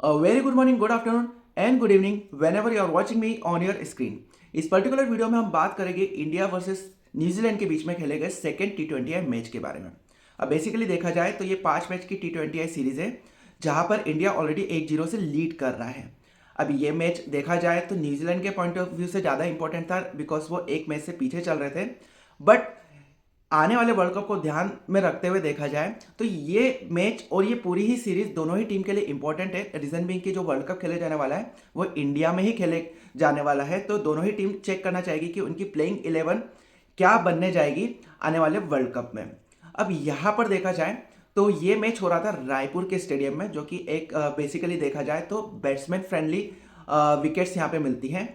Very good morning, good afternoon and good evening whenever you are watching me on your screen. इस particular video में हम बात करेंगे India versus New Zealand के बीच में खेले गए सेकेंड T20I मैच के बारे में। अब बेसिकली देखा जाए तो ये 5 मैच की T20I सीरीज है जहां पर इंडिया ऑलरेडी 1-0 से लीड कर रहा है। अब ये मैच देखा जाए तो न्यूजीलैंड के पॉइंट ऑफ व्यू से ज़्यादा इंपॉर्टेंट था बिकॉज वो एक मैच से पीछे चल रहे थे। बट आने वाले वर्ल्ड कप को ध्यान में रखते हुए देखा जाए तो ये मैच और ये पूरी ही सीरीज दोनों ही टीम के लिए इंपॉर्टेंट है। रीजन बीइंग कि जो वर्ल्ड कप खेले जाने वाला है वो इंडिया में ही खेले जाने वाला है, तो दोनों ही टीम चेक करना चाहेगी कि उनकी प्लेइंग 11 क्या बनने जाएगी आने वाले वर्ल्ड कप में। अब यहाँ पर देखा जाए तो ये मैच हो रहा था रायपुर के स्टेडियम में, जो कि एक बेसिकली देखा जाए तो बैट्समैन फ्रेंडली विकेट्स यहाँ पे मिलती हैं।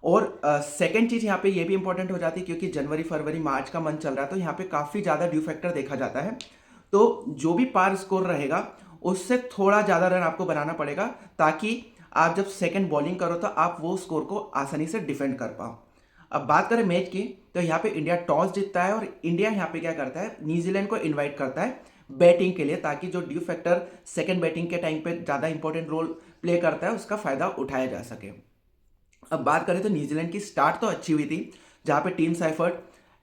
और सेकेंड चीज़ यहाँ पे ये भी इंपॉर्टेंट हो जाती है क्योंकि जनवरी फरवरी मार्च का मंथ चल रहा है, तो यहाँ पे काफ़ी ज़्यादा ड्यू फैक्टर देखा जाता है। तो जो भी पार स्कोर रहेगा उससे थोड़ा ज़्यादा रन आपको बनाना पड़ेगा ताकि आप जब सेकेंड बॉलिंग करो तो आप वो स्कोर को आसानी से डिफेंड कर पाओ। अब बात करें मैच की तो यहाँ पे इंडिया टॉस जीतता है और इंडिया यहाँ पे क्या करता है, न्यूजीलैंड को इन्वाइट करता है बैटिंग के लिए, ताकि जो ड्यू फैक्टर सेकेंड बैटिंग के टाइम पे ज़्यादा इंपॉर्टेंट रोल प्ले करता है उसका फायदा उठाया जा सके। अब बात करें तो न्यूजीलैंड की स्टार्ट तो अच्छी हुई थी जहां पे Tim Seifert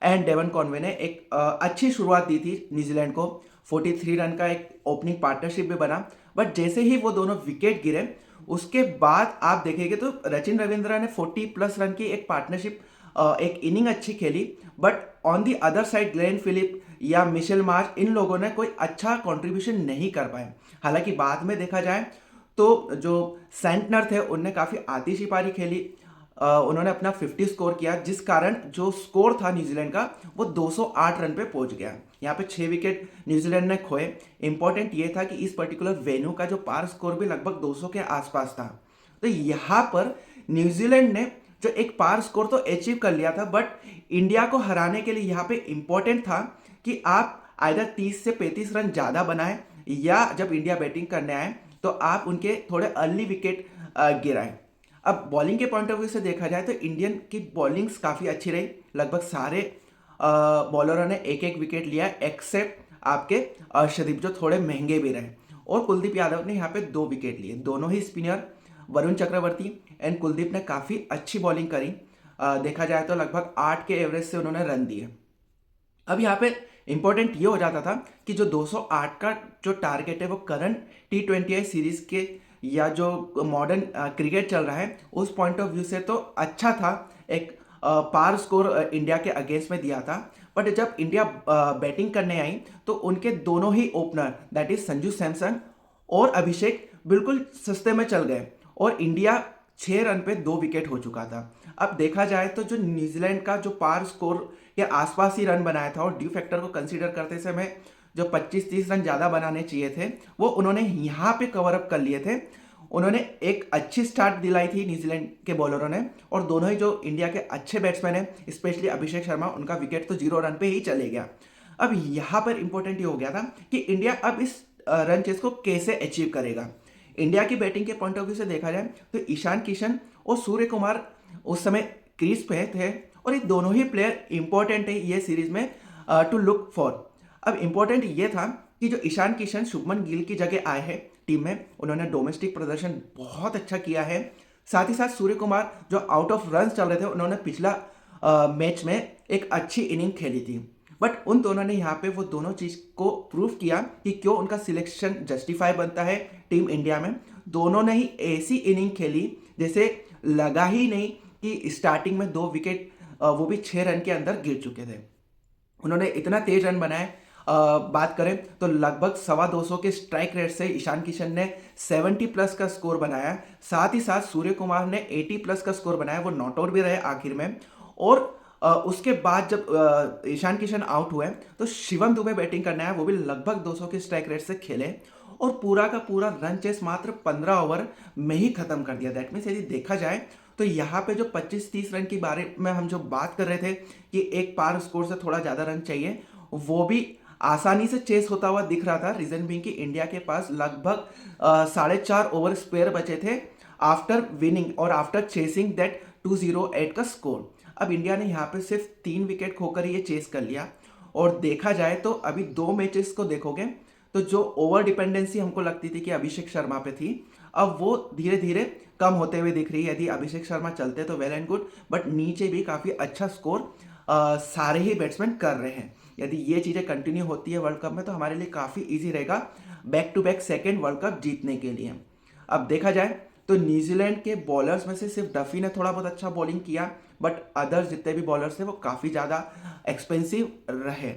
and Devon Conway ने एक अच्छी शुरुआत दी थी न्यूजीलैंड को। 43 रन का एक ओपनिंग पार्टनरशिप भी बना, बट जैसे ही वो दोनों विकेट गिरे उसके बाद आप देखेंगे तो सचिन रविंद्र ने 40+ रन की एक पार्टनरशिप एक इनिंग अच्छी खेली, but on the other side Glenn Phillip या मिशेल मार्श इन लोगों ने कोई अच्छा कंट्रीब्यूशन नहीं कर पाए। हालांकि बाद में देखा जाए तो जो सेंटनर थे उनने काफ़ी आतिशी पारी खेली, उन्होंने अपना 50 स्कोर किया जिस कारण जो स्कोर था न्यूजीलैंड का वो 208 रन पे पहुंच गया। यहाँ पे 6 विकेट न्यूजीलैंड ने खोए। इंपॉर्टेंट ये था कि इस पर्टिकुलर वेन्यू का जो पार स्कोर भी लगभग 200 के आसपास था। तो यहाँ पर न्यूजीलैंड ने जो एक पार स्कोर तो अचीव कर लिया था, बट इंडिया को हराने के लिए यहाँ पे इंपॉर्टेंट था कि आप आइदर 30 से 35 रन ज़्यादा बनाए या जब इंडिया बैटिंग करने आए तो आप उनके थोड़े अर्ली विकेट गिराएं। अब बॉलिंग के पॉइंट ऑफ व्यू से देखा जाए तो इंडियन की बॉलिंग्स काफ़ी अच्छी रही, लगभग सारे बॉलरों ने एक एक विकेट लिया एक्सेप्ट आपके अर्शदीप जो थोड़े महंगे भी रहे, और कुलदीप यादव ने यहाँ पे 2 विकेट लिए। दोनों ही स्पिनर वरुण चक्रवर्ती एंड कुलदीप ने काफ़ी अच्छी बॉलिंग करी। देखा जाए तो लगभग 8 के एवरेज से उन्होंने रन दिए। अब यहाँ पे इंपॉर्टेंट ये हो जाता था कि जो 208 का जो टारगेट है वो करंट T20I सीरीज के या जो मॉडर्न क्रिकेट चल रहा है उस पॉइंट ऑफ व्यू से तो अच्छा था। एक पार स्कोर इंडिया के अगेंस्ट में दिया था, बट जब इंडिया बैटिंग करने आई तो उनके दोनों ही opener that is Sanju Samson और अभिषेक बिल्कुल सस्ते में चल गए और इंडिया 6 रन पे 2 विकेट हो चुका था। अब देखा जाए तो जो न्यूजीलैंड का जो पार स्कोर के आसपास ही रन बनाया था और ड्यू फैक्टर को कंसीडर करते समय जो 25-30 रन ज़्यादा बनाने चाहिए थे वो उन्होंने यहाँ पे कवर अप कर लिए थे। उन्होंने एक अच्छी स्टार्ट दिलाई थी न्यूजीलैंड के बॉलरों ने, और दोनों ही जो इंडिया के अच्छे बैट्समैन हैं स्पेशली अभिषेक शर्मा, उनका विकेट तो 0 रन पे ही चले गया। अब यहाँ पर इंपॉर्टेंट ये हो गया था कि इंडिया अब इस रन चेस को कैसे अचीव करेगा। इंडिया की बैटिंग के पॉइंट ऑफ व्यू से देखा जाए तो ईशान किशन और सूर्य कुमार उस समय क्रीज पे थे, और ये दोनों ही प्लेयर इंपॉर्टेंट है ये सीरीज में टू लुक फॉर। अब इंपॉर्टेंट ये था कि जो ईशान किशन शुभमन गिल की जगह आए हैं टीम में, उन्होंने डोमेस्टिक प्रदर्शन बहुत अच्छा किया है। साथ ही साथ सूर्य कुमार जो आउट ऑफ रन चल रहे थे उन्होंने पिछला मैच में एक अच्छी इनिंग खेली थी, बट उन दोनों ने यहाँ पे वो दोनों चीज़ को प्रूव किया कि क्यों उनका सिलेक्शन जस्टिफाई बनता है टीम इंडिया में। दोनों ने ही ऐसी इनिंग खेली जैसे लगा ही नहीं कि स्टार्टिंग में 2 विकेट वो भी 6 रन के अंदर गिर चुके थे। उन्होंने इतना तेज रन बनाए। बात करें तो लगभग 225 के स्ट्राइक रेट से ईशान किशन ने 70+ का स्कोर बनाया। साथ ही साथ सूर्य कुमार ने 80+ का स्कोर बनाया, वो नॉट आउट भी रहे आखिर में। और उसके बाद जब ईशान किशन आउट हुए तो शिवम दुबे बैटिंग करने आया, वो भी लगभग 200 के स्ट्राइक रेट से खेले और पूरा का पूरा रन चेस मात्र 15 ओवर में ही खत्म कर दिया। दैट मीन्स यदि देखा जाए तो यहाँ पे जो 25-30 रन के बारे में हम जो बात कर रहे थे कि एक पार स्कोर से थोड़ा ज़्यादा रन चाहिए, वो भी आसानी से चेस होता हुआ दिख रहा था। रीजन बीइंग कि इंडिया के पास लगभग 4.5 ओवर स्पेयर बचे थे आफ्टर विनिंग और आफ्टर चेसिंग दैट 208 का स्कोर। अब इंडिया ने यहाँ पे सिर्फ 3 विकेट खोकर ये चेस कर लिया, और देखा जाए तो अभी 2 मैचेस को देखोगे तो जो ओवर डिपेंडेंसी हमको लगती थी कि अभिषेक शर्मा पे थी, अब वो धीरे धीरे कम होते हुए दिख रही है। यदि अभिषेक शर्मा चलते तो वेल एंड गुड, बट नीचे भी काफ़ी अच्छा स्कोर सारे ही बैट्समैन कर रहे हैं। यदि ये चीज़ें कंटिन्यू होती है वर्ल्ड कप में तो हमारे लिए काफ़ी ईजी रहेगा back to back second world cup जीतने के लिए। अब देखा जाए तो न्यूजीलैंड के बॉलर्स में से सिर्फ डफी ने थोड़ा बहुत अच्छा बॉलिंग किया, बट अदर्स जितने भी बॉलर्स थे वो काफ़ी ज़्यादा एक्सपेंसिव रहे।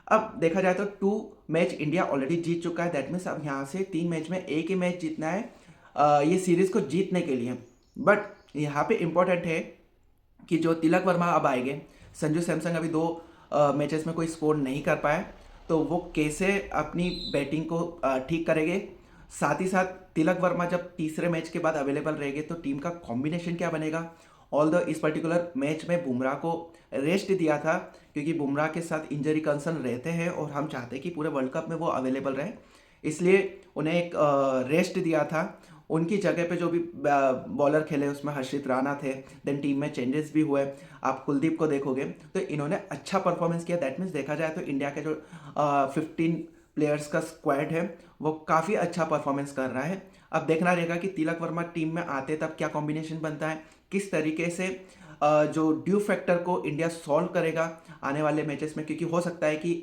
अब देखा जाए तो 2 मैच इंडिया ऑलरेडी जीत चुका है। दैट मीन्स अब यहाँ से 3 मैच में एक ही मैच जीतना है ये सीरीज को जीतने के लिए। बट यहाँ पे इम्पोर्टेंट है कि जो तिलक वर्मा अब आएंगे, संजू सैमसन अभी 2 मैचेस में कोई स्कोर नहीं कर पाए, तो वो कैसे अपनी बैटिंग को ठीक करेंगे। साथ ही साथ तिलक वर्मा जब तीसरे मैच के बाद अवेलेबल रहेंगे तो टीम का कॉम्बिनेशन क्या बनेगा। ऑल द इस पर्टिकुलर मैच में बुमराह को रेस्ट दिया था क्योंकि बुमराह के साथ इंजरी कंसर्न रहते हैं और हम चाहते हैं कि पूरे वर्ल्ड कप में वो अवेलेबल रहे, इसलिए उन्हें एक रेस्ट दिया था। उनकी जगह पे जो भी बॉलर खेले उसमें हर्षित राणा थे। देन टीम में चेंजेस भी हुए, आप कुलदीप को देखोगे तो इन्होंने अच्छा परफॉर्मेंस किया। दैट मीन्स देखा जाए तो इंडिया के जो 15 प्लेयर्स का स्क्वाड है वो काफ़ी अच्छा परफॉर्मेंस कर रहा है। अब देखना रहेगा कि तिलक वर्मा टीम में आते तब क्या कॉम्बिनेशन बनता है, किस तरीके से जो ड्यू फैक्टर को इंडिया सॉल्व करेगा आने वाले मैचेस में, क्योंकि हो सकता है कि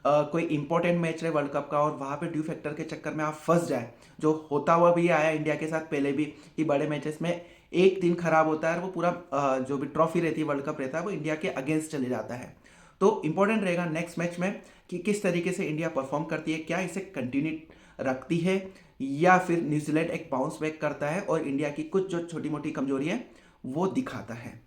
कोई इंपॉर्टेंट मैच रहे वर्ल्ड कप का और वहाँ पे ड्यू फैक्टर के चक्कर में आप फंस जाए, जो होता हुआ भी आया इंडिया के साथ पहले भी कि बड़े मैचेस में एक दिन खराब होता है और वो पूरा जो भी ट्रॉफी रहती है वर्ल्ड कप रहता है वो इंडिया के अगेंस्ट चले जाता है। तो इंपॉर्टेंट रहेगा नेक्स्ट मैच में कि किस तरीके से इंडिया परफॉर्म करती है, क्या इसे कंटिन्यू रखती है या फिर न्यूजीलैंड एक बाउंस बैक करता है और इंडिया की कुछ जो छोटी मोटी कमजोरी है वो दिखाता है।